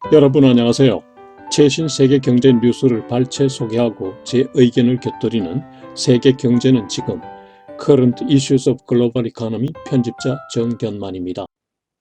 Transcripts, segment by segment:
여러분 안녕하세요. 최신 세계 경제 뉴스를 발췌 소개하고 제 의견을 곁들이는 세계 경제는 지금 Current Issues of Global Economy 편집자 정견만입니다.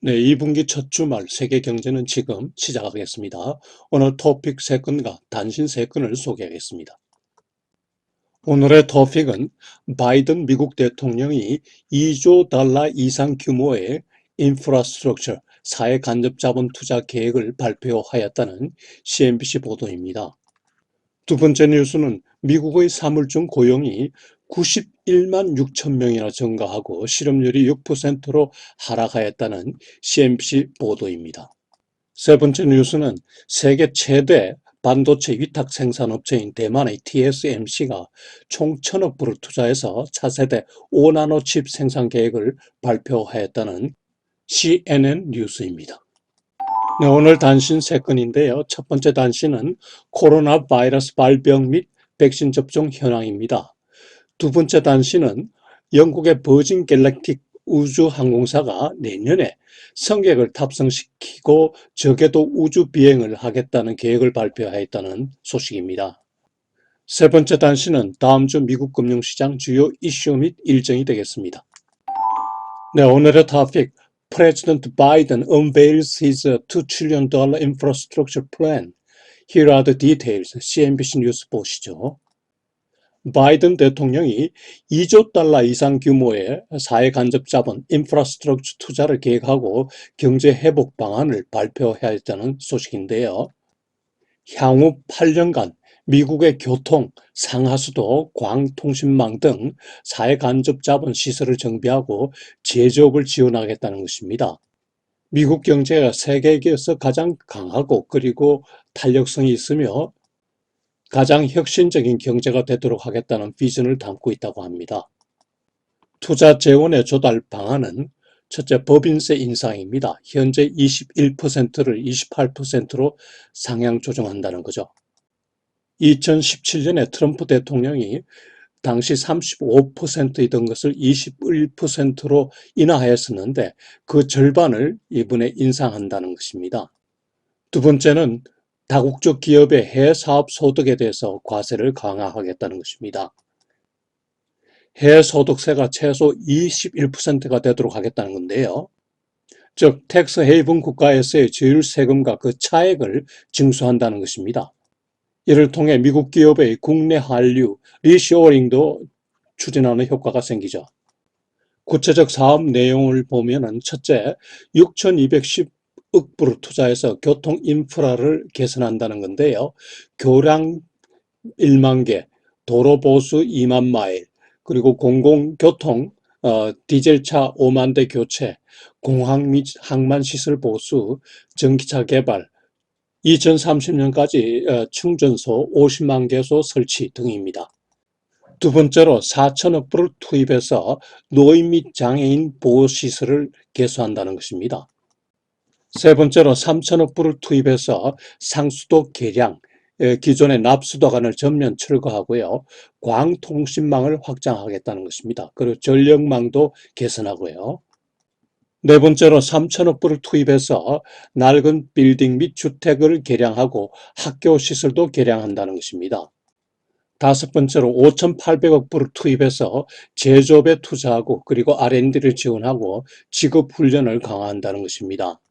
네, 2분기 첫 주말 세계 경제는 지금 시작하겠습니다. 오늘 토픽 3건과 단신 3건을 소개하겠습니다. 오늘의 토픽은 바이든 미국 대통령이 2조 달러 이상 규모의 인프라스트럭처 사회 간접 자본 투자 계획을 발표하였다는 CNBC 보도입니다. 두 번째 뉴스는 미국의 3월 중 고용이 91만 6천 명이나 증가하고 실업률이 6%로 하락하였다는 CNBC 보도입니다. 세 번째 뉴스는 세계 최대 반도체 위탁 생산업체인 대만의 TSMC가 총 1,000억 불을 투자해서 차세대 5나노 칩 생산 계획을 발표하였다는 CNN 뉴스입니다. 네, 오늘 단신 3건인데요. 첫 번째 단신은 코로나 바이러스 발병 및 백신 접종 현황입니다. 두 번째 단신은 영국의 버진 갤럭틱 우주항공사가 내년에 승객을 탑승시키고 저궤도 우주 비행을 하겠다는 계획을 발표하였다는 소식입니다. 세 번째 단신은 다음 주 미국 금융시장 주요 이슈 및 일정이 되겠습니다. 네, 오늘의 토픽 President Biden unveils his $2 trillion infrastructure plan. Here are the details. CNBC 뉴스 보시죠. 바이든 대통령이 2조 달러 이상 규모의 사회 간접 자본 인프라스트럭처 투자를 계획하고 경제 회복 방안을 발표해야 했다는 소식인데요. 향후 8년간 미국의 교통, 상하수도, 광통신망 등 사회 간접 자본 시설을 정비하고 제조업을 지원하겠다는 것입니다. 미국 경제가 세계에서 가장 강하고 그리고 탄력성이 있으며 가장 혁신적인 경제가 되도록 하겠다는 비전을 담고 있다고 합니다. 투자 재원의 조달 방안은 첫째, 법인세 인상입니다. 현재 21%를 28%로 상향 조정한다는 거죠. 2017년에 트럼프 대통령이 당시 35%이던 것을 21%로 인하하였었는데 그 절반을 이번에 인상한다는 것입니다. 두 번째는 다국적 기업의 해외 사업 소득에 대해서 과세를 강화하겠다는 것입니다. 해외 소득세가 최소 21%가 되도록 하겠다는 건데요. 즉 텍스 헤이븐 국가에서의 저율 세금과 그 차액을 징수한다는 것입니다. 이를 통해 미국 기업의 국내 한류, 리쇼어링도 추진하는 효과가 생기죠. 구체적 사업 내용을 보면은 첫째, 6,210억 불을 투자해서 교통 인프라를 개선한다는 건데요. 교량 1만 개, 도로 보수 2만 마일, 그리고 공공교통, 디젤차 5만 대 교체, 공항 및 항만 시설 보수, 전기차 개발, 2030년까지 충전소 50만 개소 설치 등입니다. 두 번째로 4천억 불을 투입해서 노인 및 장애인 보호시설을 개소한다는 것입니다. 세 번째로 3천억 불을 투입해서 상수도 개량, 기존의 납수도관을 전면 철거하고요. 광통신망을 확장하겠다는 것입니다. 그리고 전력망도 개선하고요. 네 번째로 3천억 불을 투입해서 낡은 빌딩 및 주택을 개량하고 학교 시설도 개량한다는 것입니다. 다섯 번째로 5,800억 불을 투입해서 제조업에 투자하고 그리고 R&D를 지원하고 직업 훈련을 강화한다는 것입니다.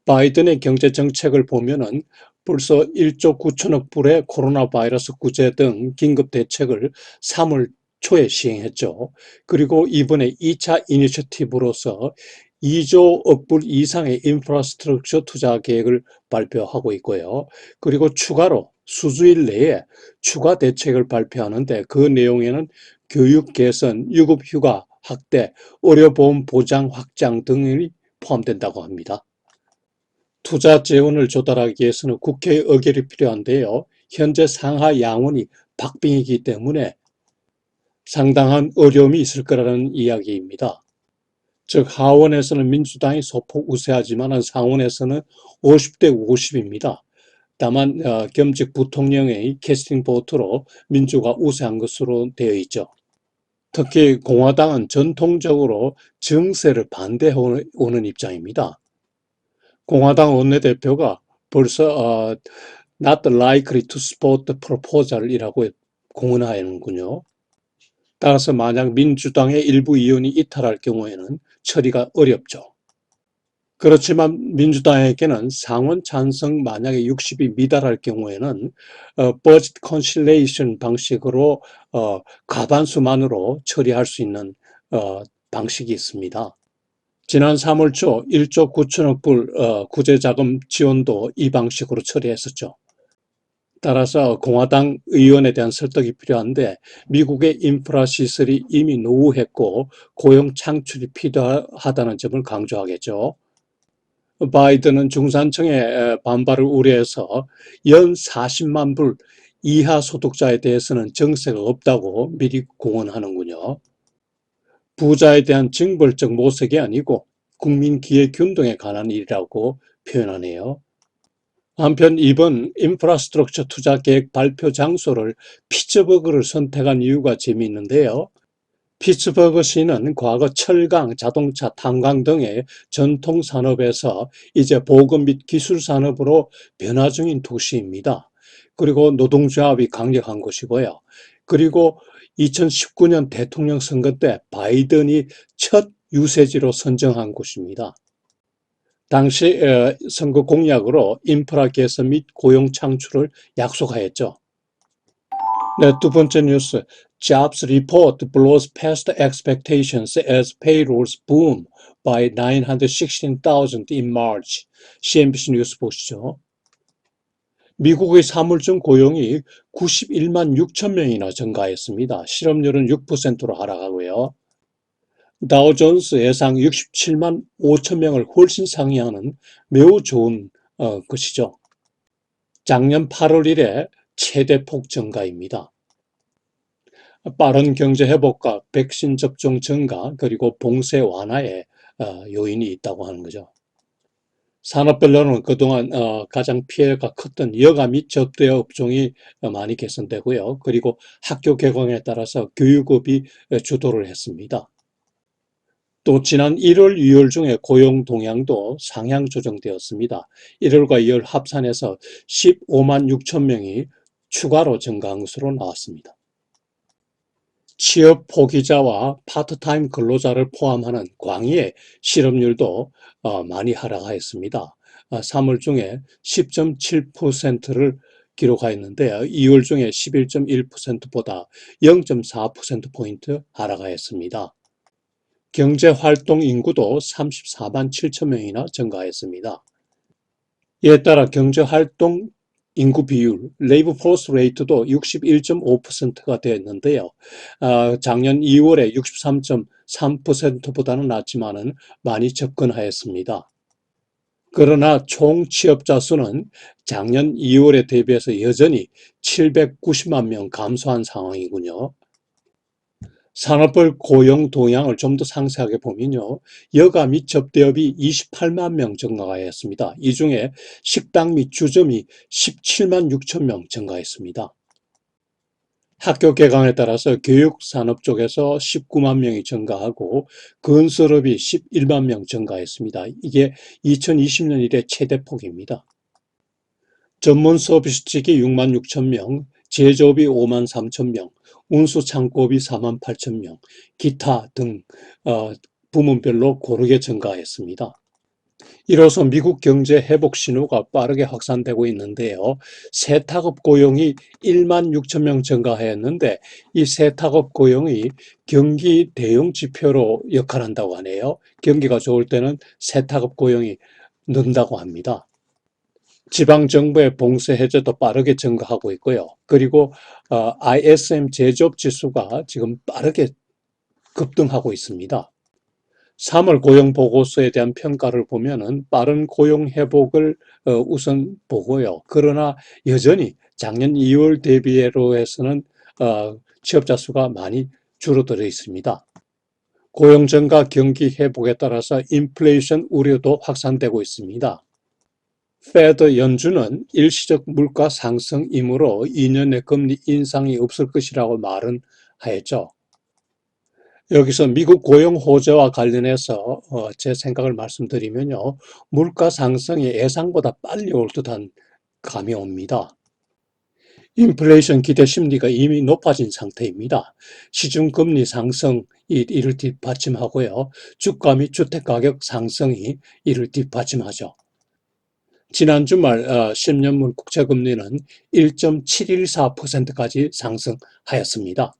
바이든의 경제 정책을 보면은 벌써 1조 9천억 불의 코로나 바이러스 구제 등 긴급 대책을 3월 초에 시행했죠. 그리고 이번에 2차 이니셔티브로서 2조억 불 이상의 인프라스트럭처 투자 계획을 발표하고 있고요. 그리고 추가로 수주일 내에 추가 대책을 발표하는데 그 내용에는 교육 개선, 유급 휴가 확대, 의료보험 보장 확장 등이 포함된다고 합니다. 투자 재원을 조달하기 위해서는 국회의 의결이 필요한데요. 현재 상하 양원이 박빙이기 때문에 상당한 어려움이 있을 거라는 이야기입니다. 즉 하원에서는 민주당이 소폭 우세하지만 상원에서는 50대 50입니다. 다만 겸직 부통령의 캐스팅 보트로 민주가 우세한 것으로 되어 있죠. 특히 공화당은 전통적으로 증세를 반대해오는 입장입니다. 공화당 원내대표가 벌써 not likely to support the proposal이라고 공언하는군요. 따라서 만약 민주당의 일부 의원이 이탈할 경우에는 처리가 어렵죠. 그렇지만 민주당에게는 상원 찬성 만약에 60이 미달할 경우에는 budget conciliation 방식으로 과반수만으로 처리할 수 있는 방식이 있습니다. 지난 3월 초 1조 9천억 불 구제자금 지원도 이 방식으로 처리했었죠. 따라서 공화당 의원에 대한 설득이 필요한데 미국의 인프라 시설이 이미 노후했고 고용 창출이 필요하다는 점을 강조하겠죠. 바이든은 중산층의 반발을 우려해서 연 40만 불 이하 소득자에 대해서는 정세가 없다고 미리 공언하는군요. 부자에 대한 징벌적 모색이 아니고 국민 기회 균등에 관한 일이라고 표현하네요. 한편 이번 인프라스트럭처 투자 계획 발표 장소를 피츠버그를 선택한 이유가 재미있는데요. 피츠버그시는 과거 철강, 자동차, 탄광 등의 전통 산업에서 이제 보건 및 기술 산업으로 변화 중인 도시입니다. 그리고 노동조합이 강력한 곳이고요. 그리고 2019년 대통령 선거 때 바이든이 첫 유세지로 선정한 곳입니다. 당시 선거 공약으로 인프라 개선 및 고용 창출을 약속하였죠. 네, 두 번째 뉴스. Jobs report blows past expectations as payrolls boom by 916,000 in March. CNBC 뉴스 보시죠. 미국의 3월 중 고용이 91만 6천 명이나 증가했습니다. 실업률은 6%로 하락하고요. 다우존스 예상 67만 5천 명을 훨씬 상회하는 매우 좋은 것이죠. 작년 8월 이래 최대 폭 증가입니다. 빠른 경제 회복과 백신 접종 증가 그리고 봉쇄 완화에 요인이 있다고 하는 거죠. 산업별로는 그동안 가장 피해가 컸던 여가 및 접대 업종이 많이 개선되고요. 그리고 학교 개강에 따라서 교육업이 주도를 했습니다. 또 지난 1월, 2월 중에 고용 동향도 상향 조정되었습니다. 1월과 2월 합산해서 15만 6천 명이 추가로 증가한 것으로 나왔습니다. 취업 포기자와 파트타임 근로자를 포함하는 광의의 실업률도 많이 하락하였습니다. 3월 중에 10.7%를 기록하였는데요. 2월 중에 11.1%보다 0.4%포인트 하락하였습니다. 경제활동 인구도 34만 7천 명이나 증가했습니다. 이에 따라 경제활동 인구 비율, 레이버 포스 레이트도 61.5%가 되었는데요. 작년 2월에 63.3%보다는 낮지만은 많이 접근하였습니다. 그러나 총 취업자 수는 작년 2월에 대비해서 여전히 790만 명 감소한 상황이군요. 산업별 고용 동향을 좀 더 상세하게 보면요. 여가 및 접대업이 28만 명 증가하였습니다. 이 중에 식당 및 주점이 17만 6천 명 증가했습니다. 학교 개강에 따라서 교육산업 쪽에서 19만 명이 증가하고 건설업이 11만 명 증가했습니다. 이게 2020년 이래 최대폭입니다. 전문 서비스직이 6만 6천 명, 제조업이 5만 3천 명, 운수 창고업이 4만 8천 명, 기타 등 부문별로 고르게 증가했습니다. 이로써 미국 경제 회복 신호가 빠르게 확산되고 있는데요. 세탁업 고용이 1만 6천 명 증가했는데 이 세탁업 고용이 경기 대응 지표로 역할한다고 하네요. 경기가 좋을 때는 세탁업 고용이 는다고 합니다. 지방정부의 봉쇄 해제도 빠르게 증가하고 있고요. 그리고 ISM 제조업 지수가 지금 빠르게 급등하고 있습니다. 3월 고용 보고서에 대한 평가를 보면은 빠른 고용 회복을 우선 보고요. 그러나 여전히 작년 2월 대비로 해서는 취업자 수가 많이 줄어들어 있습니다. 고용 증가 경기 회복에 따라서 인플레이션 우려도 확산되고 있습니다. 페드 연준은 일시적 물가 상승이므로 2년 내 금리 인상이 없을 것이라고 말은 하였죠. 여기서 미국 고용 호재와 관련해서 제 생각을 말씀드리면요. 물가 상승이 예상보다 빨리 올 듯한 감이 옵니다. 인플레이션 기대 심리가 이미 높아진 상태입니다. 시중금리 상승이 이를 뒷받침하고요. 주가 및 주택가격 상승이 이를 뒷받침하죠. 지난 주말 10년물 국채금리는 1.714%까지 상승하였습니다.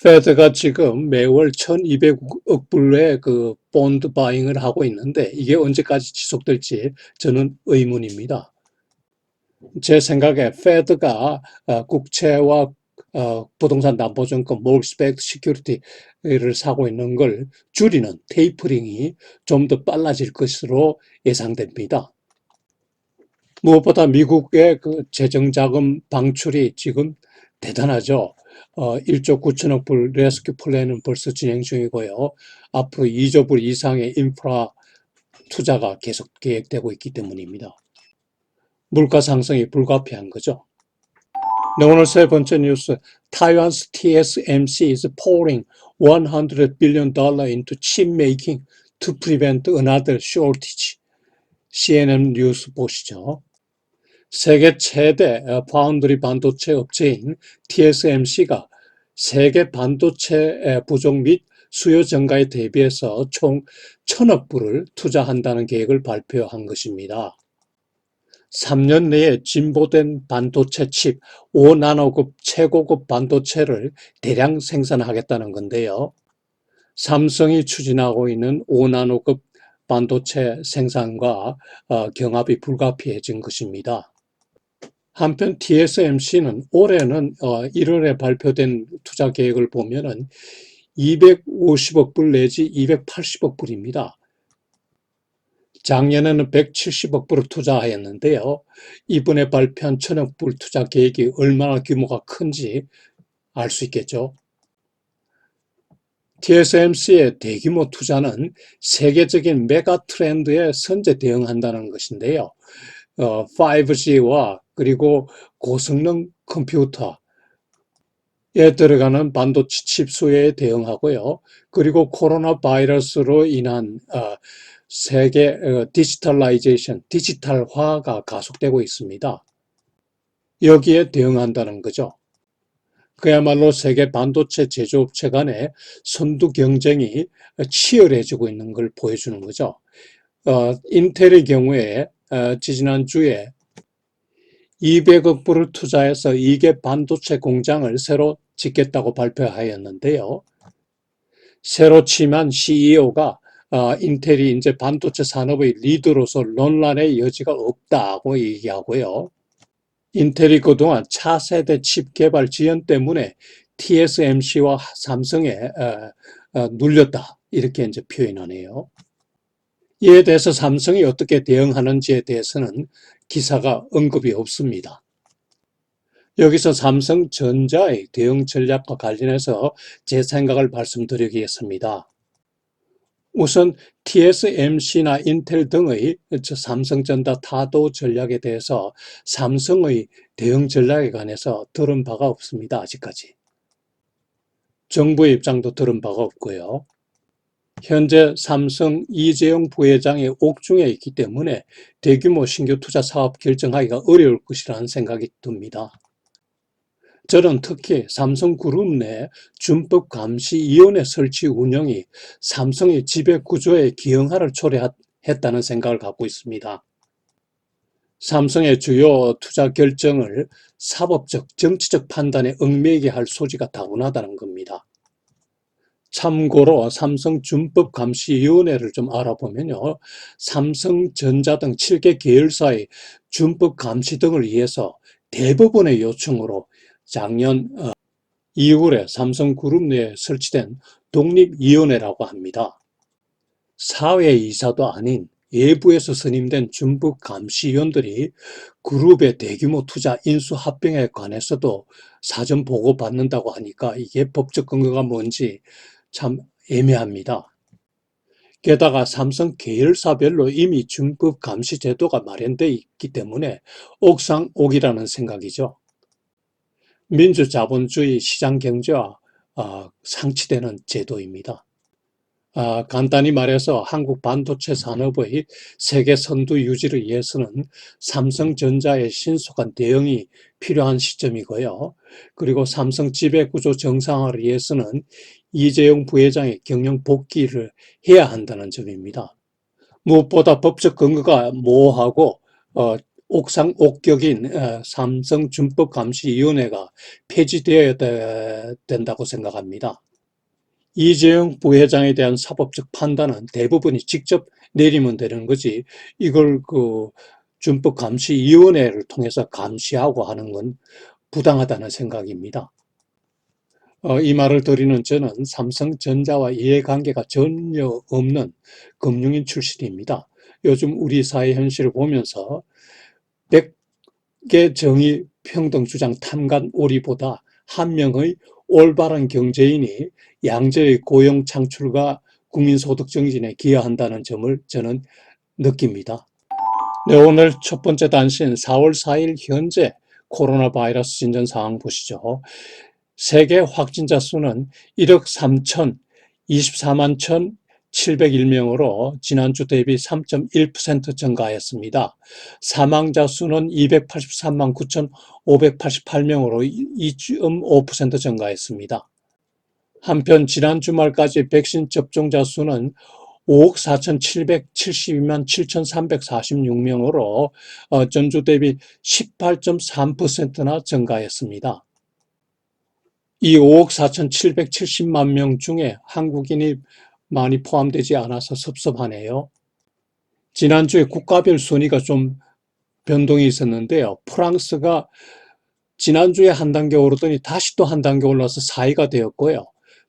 페드가 지금 매월 1200억 불의 그 본드 바잉을 하고 있는데 이게 언제까지 지속될지 저는 의문입니다. 제 생각에 페드가 국채와 부동산 담보증권 mortgage backed security를 사고 있는 걸 줄이는 테이퍼링이 좀 더 빨라질 것으로 예상됩니다. 무엇보다 미국의 그 재정자금 방출이 지금 대단하죠. 1조 9천억 불 레스큐 플랜은 벌써 진행 중이고요. 앞으로 2조 불 이상의 인프라 투자가 계속 계획되고 있기 때문입니다. 물가 상승이 불가피한 거죠. 네, 오늘 세 번째 뉴스. Taiwan's TSMC is pouring $100 billion into chip making to prevent another shortage. CNN 뉴스 보시죠. 세계 최대 파운드리 반도체 업체인 TSMC가 세계 반도체 부족 및 수요 증가에 대비해서 총 1,000억 불을 투자한다는 계획을 발표한 것입니다. 3년 내에 진보된 반도체 칩 5나노급 최고급 반도체를 대량 생산하겠다는 건데요. 삼성이 추진하고 있는 5나노급 반도체 생산과 경합이 불가피해진 것입니다. 한편 TSMC는 올해는 1월에 발표된 투자 계획을 보면은 250억 불 내지 280억 불입니다. 작년에는 170억 불을 투자하였는데요. 이번에 발표한 1,000억 불 투자 계획이 얼마나 규모가 큰지 알 수 있겠죠. TSMC의 대규모 투자는 세계적인 메가 트렌드에 선제 대응한다는 것인데요. 5G와 그리고 고성능 컴퓨터에 들어가는 반도체 칩 수요에 대응하고요. 그리고 코로나 바이러스로 인한 세계 디지털라이제이션, 디지털화가 가속되고 있습니다. 여기에 대응한다는 거죠. 그야말로 세계 반도체 제조업체 간의 선두 경쟁이 치열해지고 있는 걸 보여주는 거죠. 인텔의 경우에 지지난주에 200억 불을 투자해서 2개 반도체 공장을 새로 짓겠다고 발표하였는데요. 새로 취임한 CEO가 인텔이 이제 반도체 산업의 리더로서 논란의 여지가 없다고 얘기하고요. 인텔이 그동안 차세대 칩 개발 지연 때문에 TSMC와 삼성에 눌렸다 이렇게 이제 표현하네요. 이에 대해서 삼성이 어떻게 대응하는지에 대해서는 기사가 언급이 없습니다. 여기서 삼성전자의 대응 전략과 관련해서 제 생각을 말씀드리겠습니다. 우선 TSMC나 인텔 등의 삼성전자 타도 전략에 대해서 삼성의 대응 전략에 관해서 들은 바가 없습니다. 아직까지. 정부의 입장도 들은 바가 없고요. 현재 삼성 이재용 부회장의 옥중에 있기 때문에 대규모 신규 투자 사업 결정하기가 어려울 것이라는 생각이 듭니다. 저는 특히 삼성그룹 내 준법감시위원회 설치 운영이 삼성의 지배구조에 기여를 초래했다는 생각을 갖고 있습니다. 삼성의 주요 투자 결정을 사법적, 정치적 판단에 얽매이게 할 소지가 다분하다는 겁니다. 참고로 삼성준법감시위원회를 좀 알아보면요. 삼성전자 등 7개 계열사의 준법감시 등을 위해서 대법원의 요청으로 작년 2월에 삼성그룹 내에 설치된 독립위원회라고 합니다. 사회이사도 아닌 외부에서 선임된 준법감시위원들이 그룹의 대규모 투자 인수 합병에 관해서도 사전 보고받는다고 하니까 이게 법적 근거가 뭔지 참 애매합니다. 게다가 삼성 계열사별로 이미 준법감시 제도가 마련되어 있기 때문에 옥상옥이라는 생각이죠. 민주자본주의 시장경제와 상치되는 제도입니다. 간단히 말해서 한국 반도체 산업의 세계 선두 유지를 위해서는 삼성전자의 신속한 대응이 필요한 시점이고요. 그리고 삼성 지배구조 정상화를 위해서는 이재용 부회장의 경영 복귀를 해야 한다는 점입니다. 무엇보다 법적 근거가 모호하고 옥상옥격인 삼성준법감시위원회가 폐지되어야 된다고 생각합니다. 이재용 부회장에 대한 사법적 판단은 대부분이 직접 내리면 되는 거지, 이걸 준법감시위원회를 통해서 감시하고 하는 건 부당하다는 생각입니다. 이 말을 드리는 저는 삼성전자와 이해관계가 전혀 없는 금융인 출신입니다. 요즘 우리 사회 현실을 보면서 100개 정의 평등 주장 탐관 오리보다 한 명의 올바른 경제인이 양재의 고용 창출과 국민소득 증진에 기여한다는 점을 저는 느낍니다. 네, 오늘 첫 번째 단신 4월 4일 현재 코로나 바이러스 진전 상황 보시죠. 세계 확진자 수는 1억 3,024만 1,701명으로 지난주 대비 3.1% 증가했습니다. 사망자 수는 283만 9,588명으로 2.5% 증가했습니다. 한편 지난 주말까지 백신 접종자 수는 5억 4,772만 7,346명으로 전주 대비 18.3%나 증가했습니다. 이 5억 4,770만 명 중에 한국인이 많이 포함되지 않아서 섭섭하네요. 지난주에 국가별 순위가 좀 변동이 있었는데요. 프랑스가 지난주에 한 단계 오르더니 다시 또 한 단계 올라서 4위가 되었고요.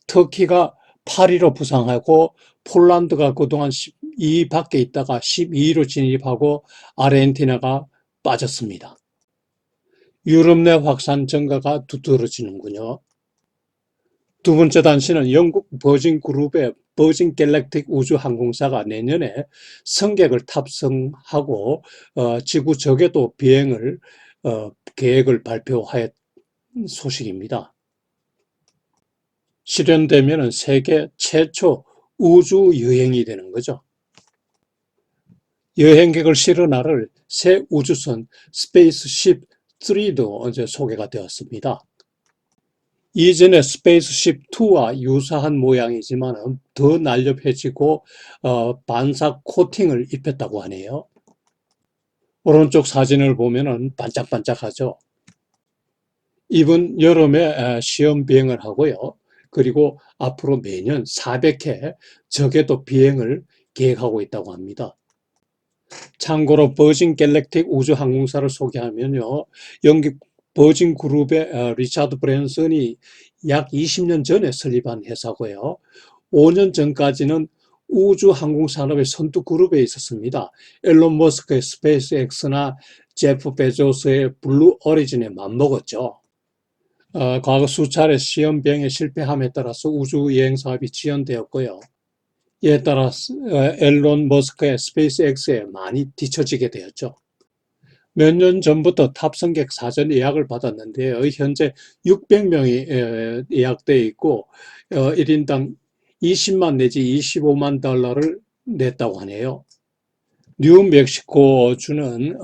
터키가 8위로 부상하고 폴란드가 그동안 12위 밖에 있다가 12위로 진입하고 아르헨티나가 빠졌습니다. 유럽 내 확산 증가가 두드러지는군요. 두 번째 단신은 영국 버진 그룹의 버진 갤럭틱 우주항공사가 내년에 승객을 탑승하고 지구 적외도 비행을 계획을 발표한 소식입니다. 실현되면 세계 최초 우주 여행이 되는 거죠. 여행객을 실어 나를 새 우주선 스페이스십 3도 어제 소개가 되었습니다. 이전에 스페이스십 2와 유사한 모양이지만 더 날렵해지고 반사 코팅을 입혔다고 하네요. 오른쪽 사진을 보면 반짝반짝하죠. 이번 여름에 시험 비행을 하고요. 그리고 앞으로 매년 400회 적외도 비행을 계획하고 있다고 합니다. 참고로 버진 갤럭틱 우주항공사를 소개하면요. 영국 버진 그룹의 리차드 브랜슨이 약 20년 전에 설립한 회사고요. 5년 전까지는 우주 항공 산업의 선두 그룹에 있었습니다. 앨런 머스크의 스페이스X나 제프 베조스의 블루 오리진에 맞먹었죠. 과거 수차례 시험 비행에 실패함에 따라서 우주 여행 사업이 지연되었고요. 이에 따라 앨런 머스크의 스페이스X에 많이 뒤처지게 되었죠. 몇 년 전부터 탑승객 사전 예약을 받았는데요. 현재 600명이 예약되어 있고 1인당 20만 내지 25만 달러를 냈다고 하네요. 뉴멕시코주는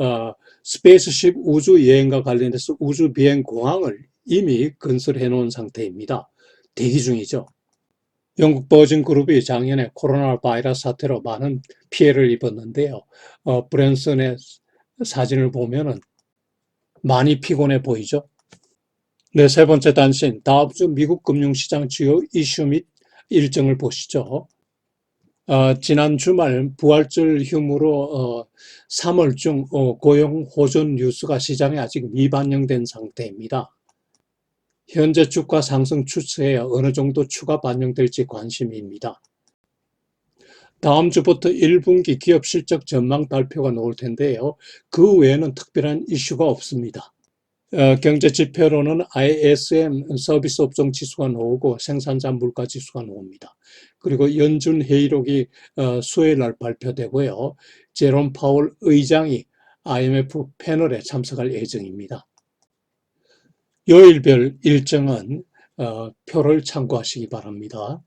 스페이스십 우주 여행과 관련해서 우주 비행 공항을 이미 건설해 놓은 상태입니다. 대기 중이죠. 영국 버진 그룹이 작년에 코로나 바이러스 사태로 많은 피해를 입었는데요. 브랜슨의 사진을 보면은 많이 피곤해 보이죠. 네, 세 번째 단신, 다음 주 미국 금융시장 주요 이슈 및 일정을 보시죠. 지난 주말 부활절 흉으로 3월 중 고용 호전 뉴스가 시장에 아직 미반영된 상태입니다. 현재 주가 상승 추세에 어느 정도 추가 반영될지 관심입니다. 다음 주부터 1분기 기업 실적 전망 발표가 나올 텐데요. 그 외에는 특별한 이슈가 없습니다. 경제 지표로는 ISM 서비스 업종 지수가 나오고 생산자 물가 지수가 나옵니다. 그리고 연준 회의록이 수요일 날 발표되고요. 제롬 파월 의장이 IMF 패널에 참석할 예정입니다. 요일별 일정은 표를 참고하시기 바랍니다.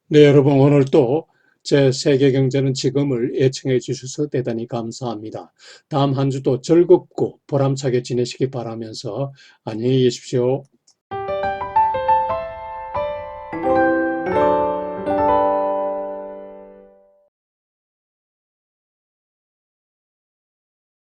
네, 여러분 오늘 또 제 세계경제는 지금을 애청해 주셔서 대단히 감사합니다. 다음 한 주도 즐겁고 보람차게 지내시기 바라면서 안녕히 계십시오.